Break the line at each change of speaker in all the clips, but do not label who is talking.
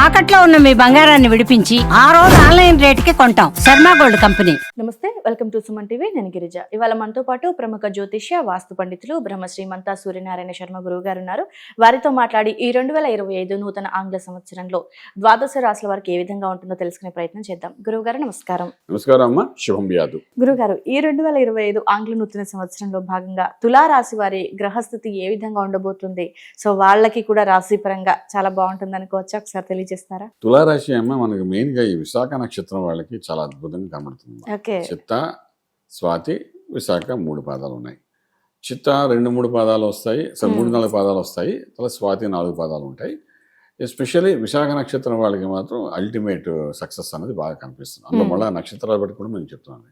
తాకట్లో ఉన్న మీ బంగారాన్ని విడిపించి ఆ రోజు ఆన్లైన్ రేటుకి కొంటాం. Sharma gold company.
నమస్తే, వెల్కమ్ టు సుమన్ టీవీ. నేను గిరిజ. ఇవాళ మనతో పాటు ప్రముఖ జ్యోతిష్య వాస్తు పండితులు బ్రహ్మశ్రీమంతా సూర్యనారాయణ శర్మ గురువు గారు ఉన్నారు. వారితో మాట్లాడి ఈ 2025 నూతన ఆంగ్ల సంవత్సరంలో ద్వాదశ రాశుల వారికి ఏ విధంగా ఉంటుందో తెలుసుకునే ప్రయత్నం చేద్దాం. గురువు గారు నమస్కారం.
నమస్కారం అమ్మా, శుభం వ్యాధు.
గురువు గారు, ఈ 2025 ఆంగ్ల నూతన సంవత్సరంలో భాగంగా తులా రాశి వారి గ్రహస్థితి ఏ విధంగా ఉండబోతుంది? సో వాళ్ళకి కూడా రాశి పరంగా చాలా బాగుంటుంది అనుకోవచ్చా? ఒకసారి తెలియజేస్తారా?
తులారాశి అమ్మ మనకి మెయిన్ గా ఈ విశాఖ నక్షత్రం వాళ్ళకి చాలా అద్భుతంగా కనబడుతుంది. చిత్త, స్వాతి, విశాఖ 3 పాదాలు ఉన్నాయి. చిత్త 2-3 పాదాలు వస్తాయి, 3-4 పాదాలు వస్తాయి. తర్వాత స్వాతి 4 పాదాలు ఉంటాయి. ఎస్పెషల్లీ విశాఖ నక్షత్రం వాళ్ళకి మాత్రం అల్టిమేట్ సక్సెస్ అనేది బాగా కనిపిస్తుంది. అందులో మళ్ళీ నక్షత్రాలు బట్టి కూడా మేము చెప్తున్నాను.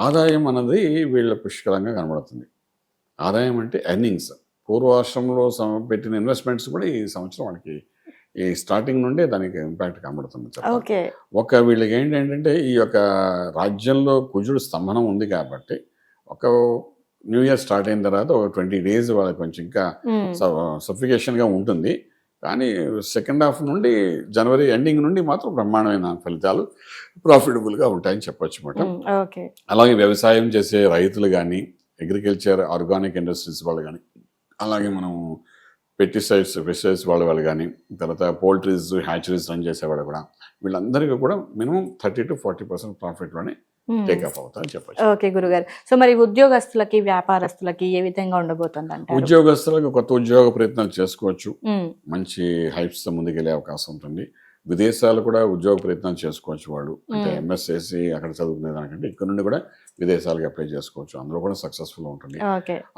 ఆదాయం అన్నది వీళ్ళ పుష్కలంగా కనబడుతుంది. ఆదాయం అంటే ఎర్నింగ్స్, పూర్వాశ్రమంలో పెట్టిన ఇన్వెస్ట్మెంట్స్ కూడా ఈ సంవత్సరం వాళ్ళకి ఈ స్టార్టింగ్ నుండే దానికి ఇంపాక్ట్ కనబడుతుంది. ఒక వీళ్ళకి ఏంటంటే ఈ యొక్క రాజ్యంలో కుజుడు స్తంభనం ఉంది కాబట్టి ఒక న్యూ ఇయర్ స్టార్ట్ అయిన తర్వాత ఒక 20 days వాళ్ళకి కొంచెం ఇంకా సఫికేషన్గా ఉంటుంది. కానీ సెకండ్ హాఫ్ నుండి జనవరి ఎండింగ్ నుండి మాత్రం బ్రహ్మాండమైన ఫలితాలు ప్రాఫిటబుల్గా ఉంటాయని చెప్పొచ్చు అన్నమాట. అలాగే వ్యవసాయం చేసే రైతులు కానీ, అగ్రికల్చర్ ఆర్గానిక్ ఇండస్ట్రీస్ వాళ్ళు కానీ, అలాగే మనం పెస్టిసైడ్స్ వాళ్ళు కానీ, తర్వాత పోల్ట్రీస్ హ్యాచరీస్ రన్ చేసేవాళ్ళు కూడా, వీళ్ళందరికీ కూడా మినిమం 30 to 40% ప్రాఫిట్లోనే టేకప్ అవుతారని చెప్పచ్చు.
ఓకే గురుగారు. సో మరి ఉద్యోగస్తులకి, వ్యాపారస్తులకి ఏ విధంగా ఉండబోతుంది అంటారు?
ఉద్యోగస్తులకు కొత్త ఉద్యోగ ప్రయత్నాలు చేసుకోవచ్చు. మంచి హైప్స్ ముందుకెళ్లే అవకాశం ఉంటుంది. విదేశాలు కూడా ఉద్యోగ ప్రయత్నాలు చేసుకోవచ్చు. వాళ్ళు అంటే ఎంఎస్ చేసి అక్కడ చదువుకునే దానికంటే ఇక్కడ నుండి కూడా విదేశాలకు అప్లై చేసుకోవచ్చు. అందులో కూడా సక్సెస్ఫుల్ ఉంటుంది.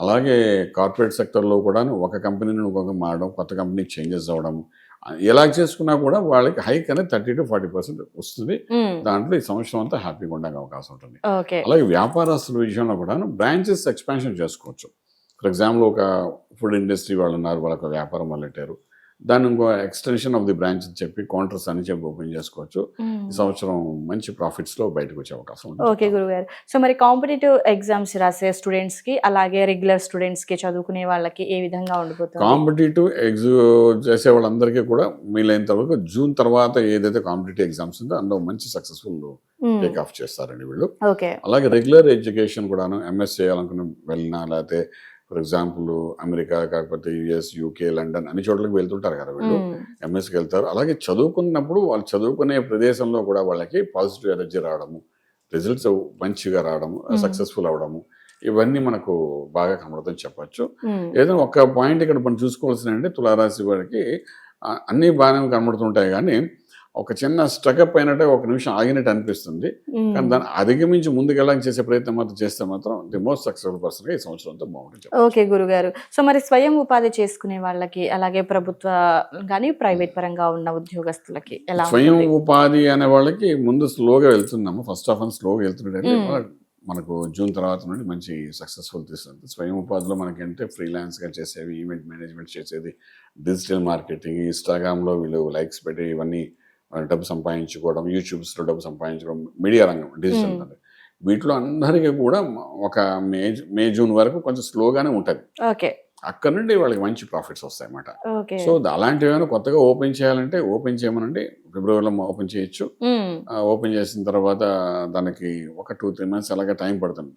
అలాగే కార్పొరేట్ సెక్టర్లో కూడా ఒక కంపెనీ నుండి ఇంకొక మారడం, కొత్త కంపెనీకి చేంజెస్ అవ్వడం, ఎలా చేసుకున్నా కూడా వాళ్ళకి హైక్ అనేది 30 to 40% వస్తుంది. దాంట్లో ఈ సంవత్సరం అంతా హ్యాపీగా ఉండడానికి అవకాశం ఉంటుంది. అలాగే వ్యాపారస్తుల విషయంలో కూడా బ్రాంచెస్ ఎక్స్పాన్షన్ చేసుకోవచ్చు. ఫర్ ఎగ్జాంపుల్ ఒక ఫుడ్ ఇండస్ట్రీ వాళ్ళు ఉన్నారు, వాళ్ళకి వ్యాపారం మొదలెట్టారు, దాన్ని ఇంకో ఎక్స్టెన్షన్ ఆఫ్ ది బ్రాంచ్ అని చెప్పి కౌంటర్స్ అని చెప్పి ఓపెన్ చేసుకోవచ్చు. ఈ సంవత్సరం మంచి ప్రాఫిట్స్ లో బయటకు వచ్చే అవకాశం ఉంది.
ఓకే గురుగారు. సో మరి కాంపిటేటివ్ ఎగ్జామ్స్ రాసే స్టూడెంట్స్ కి, అలాగే రెగ్యులర్ స్టూడెంట్స్ కి, చదువుకునే వాళ్ళకి ఏ విధంగా ఉండబోతుంది?
కాంపిటేటివ్ చేసే వాళ్ళందరికీ కూడా వీలైనంత వరకు జూన్ తర్వాత ఏదైతే కాంపిటేటివ్ ఎగ్జామ్స్ ఉందో అందులో మంచి సక్సెస్ఫుల్ టేక్ ఆఫ్ చేస్తారండి వీళ్ళు. అలాగే రెగ్యులర్ ఎడ్యుకేషన్ కూడా ఎంఎస్ చేయాలనుకుని వెళ్ళినా, లేకపోతే ఫర్ ఎగ్జాంపుల్ అమెరికా, కాకపోతే యుఎస్, యూకే, లండన్ అన్ని చోట్లకి వెళ్తుంటారు కదా వీళ్ళు, ఎంఎస్కి వెళ్తారు. అలాగే చదువుకున్నప్పుడు వాళ్ళు చదువుకునే ప్రదేశంలో కూడా వాళ్ళకి పాజిటివ్ ఎనర్జీ రావడము, రిజల్ట్స్ మంచిగా రావడము, సక్సెస్ఫుల్ అవడము, ఇవన్నీ మనకు బాగా కనబడుతుందని చెప్పచ్చు. ఏదైనా ఒక పాయింట్ ఇక్కడ మనం చూసుకోవాల్సిన అంటే తులారాశి వారికి అన్ని బాగానే కనబడుతుంటాయి, కానీ ఒక చిన్న స్ట్రక్అప్ అయినట్టే ఒక నిమిషం ఆగినట్టు అనిపిస్తుంది. కానీ దాన్ని అధిగమించి ముందుకెళ్ళడానికి చేసే ప్రయత్నం మాత్రం చేస్తే మాత్రం ది మోస్ట్ సక్సెస్ఫుల్ పర్సన్ గా ఈ సంవత్సరం అంతా బాగుంటుంది.
ఓకే గురుగారు. సో మరి స్వయం ఉపాధి చేసుకునే వాళ్ళకి, అలాగే ప్రభుత్వ కానీ ప్రైవేట్ పరంగా ఉన్న ఉద్యోగస్తులకి ఎలా?
స్వయం ఉపాధి అనే వాళ్ళకి ముందు స్లోగా వెళ్తున్నాము. ఫస్ట్ ఆఫ్ ఆల్ స్లోగా వెళ్తుండే మనకు జూన్ తర్వాత నుండి మంచి సక్సెస్ఫుల్ తీస్తుంది. స్వయం ఉపాధిలో మనకి అంటే ఫ్రీలాన్స్గా చేసేవి, ఈవెంట్ మేనేజ్మెంట్ చేసేది, డిజిటల్ మార్కెటింగ్, ఇన్స్టాగ్రామ్లో వీళ్ళు లైక్స్ పెట్టి ఇవన్నీ డబ్బు సంపాదించుకోవడం, యూట్యూబ్స్లో డబ్బు సంపాదించుకోవడం, మీడియా రంగం, డిజిటల్ వీటిలో అందరికీ కూడా ఒక మే జూన్ వరకు కొంచెం స్లోగానే ఉంటుంది. అక్కడ నుండి వాళ్ళకి మంచి ప్రాఫిట్స్ వస్తాయి అన్నమాట. సో అలాంటివి ఏమైనా కొత్తగా ఓపెన్ చేయాలంటే ఓపెన్ చేయమనండి, ఫిబ్రవరిలో ఓపెన్ చేయొచ్చు. ఓపెన్ చేసిన తర్వాత దానికి ఒక 2-3 months అలాగే టైం పడుతుంది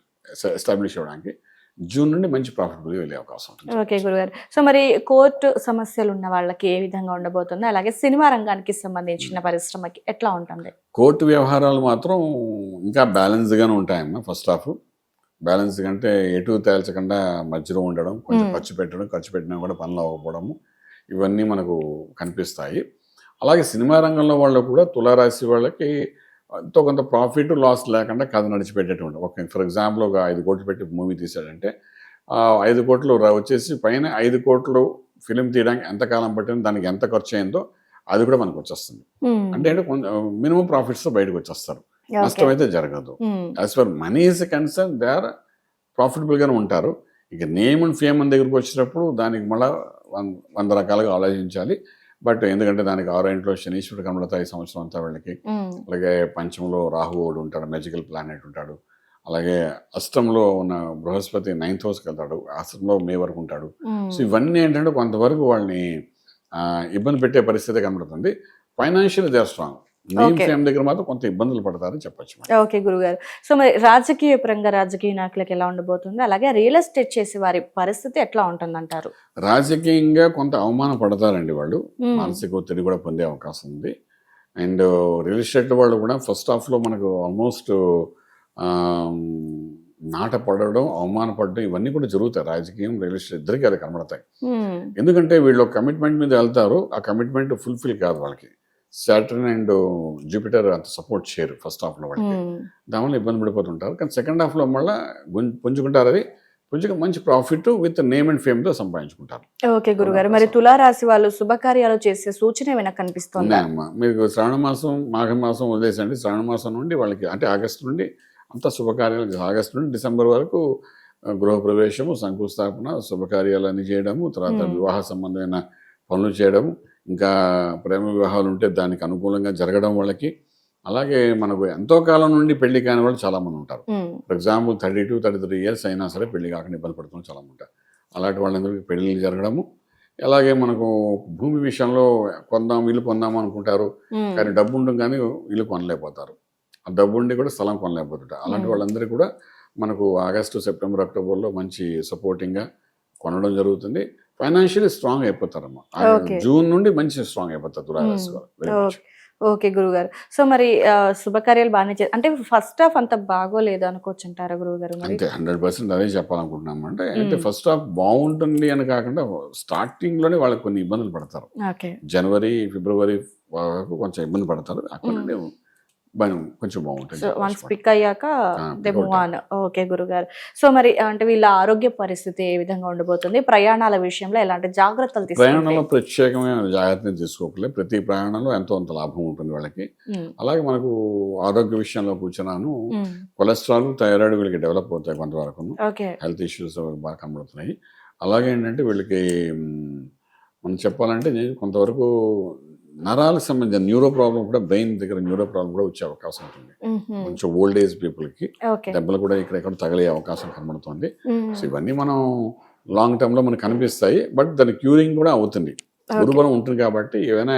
ఎస్టాబ్లిష్ అవ్వడానికి. జూన్ నుండి మంచి ప్రాఫిటబుల్ వెళ్ళే అవకాశం ఉంటుంది.
ఓకే గురుగారు. సో మరి కోర్టు సమస్యలు ఉన్న వాళ్ళకి ఏ విధంగా ఉండబోతుంది? అలాగే సినిమా రంగానికి సంబంధించిన పరిశ్రమకి ఎట్లా ఉంటుంది?
కోర్టు వ్యవహారాలు మాత్రం ఇంకా బ్యాలెన్స్గానే ఉంటాయమ్మా. ఫస్ట్ హాఫ్ బ్యాలెన్స్ అంటే ఎటు తేల్చకుండా మధ్యలో ఉండడం, కొంచెం ఖర్చు పెట్టినా కూడా పనులు అవ్వకపోవడము, ఇవన్నీ మనకు కనిపిస్తాయి. అలాగే సినిమా రంగంలో వాళ్ళు కూడా తులారాశి వాళ్ళకి ఎంతో కొంత ప్రాఫిట్ లాస్ లేకుండా కథ నడిచిపెట్టేటువంటి, ఒక ఫర్ ఎగ్జాంపుల్ ఒక 5 కోట్లు పెట్టి మూవీ తీసాడంటే 5 కోట్లు వచ్చేసి పైన 5 కోట్లు ఫిలిం తీయడానికి ఎంత కాలం పట్టిందో, దానికి ఎంత ఖర్చు అయిందో అది కూడా మనకు వచ్చేస్తుంది. అంటే కొంచెం మినిమం ప్రాఫిట్స్ బయటకు వచ్చేస్తారు, నష్టం అయితే జరగదు. As far money is concern they are profitable గానే ఉంటారు. ఇక నేమ్ అండ్ ఫేమ్ అని దగ్గరకు వచ్చినప్పుడు దానికి మళ్ళీ 100 రకాలుగా ఆలోచించాలి. బట్ ఎందుకంటే దానికి 6వ ఇంట్లో శనీశ్వరుడు కనబడతాయి ఈ సంవత్సరం అంతా వీళ్ళకి. అలాగే పంచంలో రాహువుడు ఉంటాడు, మ్యాజికల్ ప్లానెట్ ఉంటాడు. అలాగే అష్టంలో ఉన్న బృహస్పతి 9th హౌస్కి వెళ్తాడు, అష్టంలో మే వరకు ఉంటాడు. సో ఇవన్నీ ఏంటంటే కొంతవరకు వాళ్ళని ఇబ్బంది పెట్టే పరిస్థితి కనబడుతుంది. Financial they are strong. Name
Okay.
Fame దగ్గర మాత్రం కొంత ఇబ్బందులు పడతారని చెప్పొచ్చు మేడం.
ఓకే గురుగారు. సో మరి రాజకీయ పరంగా రాజకీయ నాయకులకు ఎలా ఉండబోతుంది, అలాగే రియల్ ఎస్టేట్ చేసే వారి పరిస్థితి ఎట్లా ఉంటుందంటారు?
రాజకీయంగా కొంత అవమానం పడతారండి వాళ్ళు.
మ్మ్.
మానసిక ఒత్తిడి కూడా పొందే అవకాశం ఉంది. అండ్ రియల్ ఎస్టేట్ వాళ్ళు కూడా ఫస్ట్ హాఫ్లో మనకు ఆల్మోస్ట్ నాట పడడం, అవమానపడడం ఇవన్నీ కూడా జరుగుతాయి. రాజకీయం, రియల్ ఎస్టేట్ ఇద్దరికి అది కనబడతాయి.
మ్మ్.
ఎందుకంటే వీళ్ళు కమిట్మెంట్ మీద వెళ్తారు, ఆ కమిట్మెంట్ ఫుల్ఫిల్ కాదు వాళ్ళకి. సాటర్న్ అండ్ జూపిటర్ అంత సపోర్ట్ చేయరు ఫస్ట్ హాఫ్లో వాళ్ళకి.
మ్మ్.
దానివల్ల ఇబ్బంది పడిపోతుంటారు. కానీ సెకండ్ హాఫ్లో మళ్ళీ పుంజుకుంటారు. అది పుంజుకు మంచి ప్రాఫిట్ విత్ నేమ్ అండ్ ఫేమ్తో సంపాదించుకుంటారు.
ఓకే గురుగారు. మరి తులారాశి వాళ్ళు శుభకార్యాలు చేసే సూచన ఏమైనా కనిపిస్తుందా?
ఉన్నాయమ్మా. మీకు శ్రావణ మాసం, మాఘ మాసం వదిలేసండి. శ్రావణ మాసం నుండి వాళ్ళకి అంటే ఆగస్టు నుండి అంత శుభకార్యాలు, ఆగస్టు నుండి డిసెంబర్ వరకు గృహప్రవేశము, శంకుస్థాపన, శుభకార్యాలు అన్ని చేయడము, తర్వాత వివాహ సంబంధమైన పనులు చేయడము, ఇంకా ప్రేమ వివాహాలు ఉంటే దానికి అనుకూలంగా జరగడం వాళ్ళకి. అలాగే మనకు ఎంతో కాలం నుండి పెళ్లి కాని వాళ్ళు చాలామంది ఉంటారు.
మ్మ్.
ఫర్ ఎగ్జాంపుల్ 32-33 ఇయర్స్ అయినా సరే పెళ్లి కాకుండా ఇబ్బంది పడుతున్న చాలా ఉంటారు. అలాంటి వాళ్ళందరికీ పెళ్లిళ్ళు జరగడము. అలాగే మనకు భూమి విషయంలో ఇల్లు కొందాం అనుకుంటారు,
మ్మ్.
కానీ డబ్బు ఉంటుంది కానీ ఇల్లు కొనలేకపోతారు. ఆ డబ్బు ఉండి కూడా స్థలం కొనలేకపోతుంటారు. అలాంటి వాళ్ళందరికీ కూడా మనకు ఆగస్టు, సెప్టెంబర్, అక్టోబర్లో మంచి సపోర్టింగ్గా కొనడం జరుగుతుంది. ఫైనాన్షియల్లీ స్ట్రాంగ్ అయిపోతారమ్మా.
Okay.
జూన్ నుండి మంచి స్ట్రాంగ్ అయిపోతారు తులారాశి వారు. Very much.
ఓకే గురుగారు. సో మరి శుభకార్యాలు బాగానే అంటే ఫస్ట్ హాఫ్ అంత బాగోలేదు అనుకోవచ్చు అంటారా గురుగారు? మరి
అంతే 100% అదే చెప్పాలనుకుంటున్నాం. అంటే ఫస్ట్ హాఫ్ బాగుంటుంది అని కాకుండా స్టార్టింగ్లోనే వాళ్ళకి కొన్ని ఇబ్బందులు పడతారు.
ఓకే.
జనవరి, ఫిబ్రవరి వరకు కొంచెం ఇబ్బంది పడతారు. అక్కడ నుండి కొంచెం బాగుంటుంది.
సో వన్స్ పిక్ అయ్యాక they
pick
move on. Okay గురుగారు. సో మరి అంటే వీళ్ళ ఆరోగ్య పరిస్థితి ఏ విధంగా ఉండబోతుంది? ప్రయాణాల విషయంలో ఎలాంటి జాగ్రత్తలు తీసుకోవాలి?
ప్రయాణంలో ప్రత్యేకమైన జాగ్రత్తలు తీసుకోకలేదు. ప్రతి ప్రయాణంలో ఎంతో అంత లాభం ఉంటుంది వాళ్ళకి. అలాగే మనకు ఆరోగ్య విషయంలో కూర్చున్నాను, కొలెస్ట్రాల్, థైరాయిడ్ వీళ్ళకి డెవలప్ అవుతాయి కొంతవరకు.
ఓకే.
హెల్త్ ఇష్యూస్ బాగా కనబడుతున్నాయి. అలాగే ఏంటంటే వీళ్ళకి మనం చెప్పాలంటే కొంతవరకు నరాలకు సంబంధించిన న్యూరో ప్రాబ్లం కూడా, బ్రెయిన్ దగ్గర న్యూరో ప్రాబ్లం కూడా వచ్చే అవకాశం ఉంటుంది. కొంచెం ఓల్డ్ ఏజ్ పీపుల్కి
ఓకే.
దెబ్బలు కూడా ఇక్కడ తగిలే అవకాశం కనబడుతుంది. సో ఇవన్నీ మనం లాంగ్ టర్మ్లో మనకు కనిపిస్తాయి. బట్ దాని క్యూరింగ్ కూడా అవుతుంది. గురుబలం ఉంటుంది కాబట్టి ఏమైనా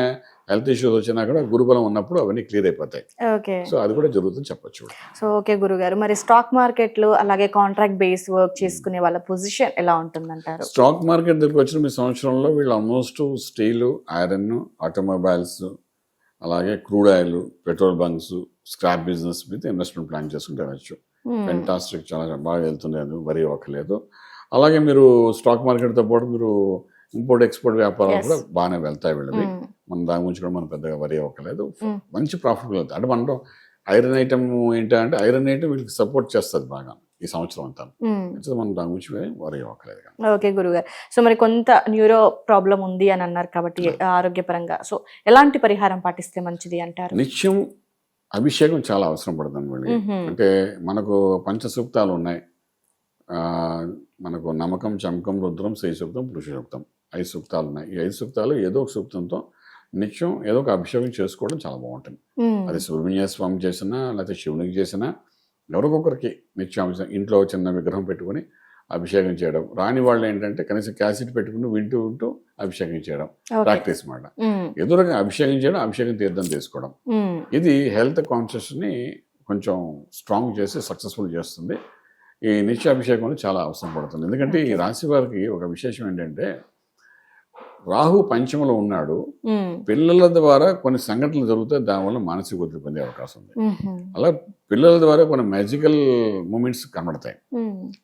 హెల్త్ ఇష్యూస్ వచ్చినా కూడా గురుబలం ఉన్నప్పుడు అవన్నీ క్లియర్ అయిపోతాయి.
ఓకే.
సో అది కూడా జరుగుతుంది చెప్పొచ్చు.
సో ఓకే గురుగారు. మరి స్టాక్ మార్కెట్లు అలాగే కాంట్రాక్ట్ బేస్ వర్క్ చేసుకునే వాళ్ళ పొజిషన్ ఎలా ఉంటుందంటారు?
స్టాక్ మార్కెట్ దగ్గరికి వచ్చిన మీ సంవత్సరంలో వీళ్ళు ఆల్మోస్ట్ స్టీలు, ఐరన్, ఆటోమొబైల్స్, అలాగే crude oil, petrol bunks, scrap business మీద ఇన్వెస్ట్మెంట్ ప్లాన్ చేసుకుంటే వెళ్ళచ్చు. ఫెంటాస్టిక్, చాలా బాగా వెళ్తుంది, వరి ఒక్కలేదు. అలాగే మీరు స్టాక్ మార్కెట్తో పాటు మీరు ఇంపోర్ట్ ఎక్స్పోర్ట్ వ్యాపారాలు కూడా బాగానే వెళ్తాయి వీళ్ళవి. మన దాని గురించి కూడా మనం పెద్దగా వరి అవ్వలేదు. మంచి ప్రాఫిట్ వెళ్తాయి. అంటే మనం ఐరన్ ఐటమ్ ఏంటంటే ఐరన్ ఐటమ్ వీళ్ళకి సపోర్ట్ చేస్తుంది బాగా ఈ సంవత్సరం అంతా. మనం దాని గురించి వరి అవ్వలేదు.
ఓకే గురుగారు. సో మరి కొంత న్యూరో ప్రాబ్లం ఉంది అని అన్నారు కాబట్టి ఆరోగ్యపరంగా సో ఎలాంటి పరిహారం పాటిస్తే మంచిది అంటారు?
నిత్యం అభిషేకం చాలా అవసరం పడుతుంది వీళ్ళకి. అంటే మనకు పంచసూక్తాలు ఉన్నాయి. మనకు నమ్మకం, చమకం, రుద్రం, శ్రీ సూక్తం, పురుష సూక్తం, 5 సూక్తాలు ఉన్నాయి. ఈ 5 సూక్తాలు ఏదో ఒక సూక్తంతో నిత్యం ఏదో ఒక అభిషేకం చేసుకోవడం చాలా బాగుంటుంది. అది సుబ్రహ్మణ్య స్వామి చేసినా, లేకపోతే శివునికి చేసినా, ఎవరికొకరికి నిత్యం అభిషేకం, ఇంట్లో చిన్న విగ్రహం పెట్టుకుని అభిషేకం చేయడం. రాని వాళ్ళు ఏంటంటే కనీసం క్యాసెట్ పెట్టుకుని వింటూ అభిషేకం చేయడం ప్రాక్టీస్ మాట. ఏదో రకంగా అభిషేకం చేయడం, అభిషేకం తీర్థం తీసుకోవడం, ఇది హెల్త్ కాన్షియస్ని కొంచెం స్ట్రాంగ్ చేసి సక్సెస్ఫుల్ చేస్తుంది. ఈ నిత్యాభిషేకంలో చాలా అవసరం పడుతుంది. ఎందుకంటే ఈ రాశి వారికి ఒక విశేషం ఏంటంటే రాహు పంచమలో ఉన్నాడు. పిల్లల ద్వారా కొన్ని సంఘటనలు జరుగుతాయి, దానివల్ల మానసిక ఒత్తిడి పొందే అవకాశం ఉంది. అలా పిల్లల ద్వారా కొన్ని మ్యాజికల్ మూమెంట్స్ కనబడతాయి.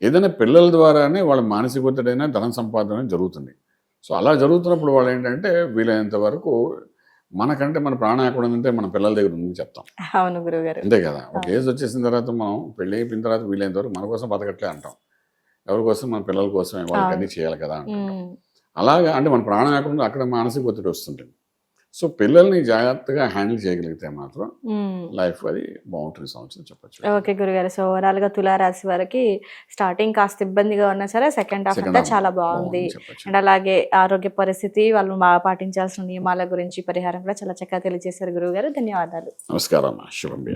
ఏదైనా పిల్లల ద్వారానే వాళ్ళ మానసిక ఒత్తిడి అయినా ధన సంపాదన జరుగుతుంది. సో అలా జరుగుతున్నప్పుడు వాళ్ళు ఏంటంటే వీలైనంత వరకు మనకంటే మన ప్రాణం ఎక్కడ ఉందంటే మన పిల్లల దగ్గర ఉందని చెప్తాం.
అవును గురుగారు.
అంతే కదా. ఒక ఏజ్ వచ్చేసిన తర్వాత మనం పెళ్ళి అయిపోయిన తర్వాత వీలైనంత వరకు మన కోసం బతకట్లే అంటాం. ఎవరి కోసం? మన పిల్లల కోసమే, వాళ్ళకి అన్నీ చేయాలి కదా అంటాం. అలాగా అంటే మన ప్రాణం ఎక్కడ అక్కడ మానసిక ఒత్తిడి వస్తుంటుంది. సో పిల్లల్ని జాగ్రత్తగా హ్యాండిల్ చేయగలిగితే మాత్రం లైఫ్ అది బాగుంటుంది సంవత్సరం చెప్పచ్చు.
ఓకే గురుగారు. సో ఓవరాల్ గా తులారాశి వారికి స్టార్టింగ్ కాస్త ఇబ్బందిగా ఉన్నా సరే సెకండ్ హాఫ్ అంతా చాలా బాగుంది. అండ్ అలాగే ఆరోగ్య పరిస్థితి, వాళ్ళు పాటించాల్సిన నియమాల గురించి, పరిహారం కూడా చాలా చక్కగా తెలియజేశారు గురువు గారు. ధన్యవాదాలు.
నమస్కారం. శుభం.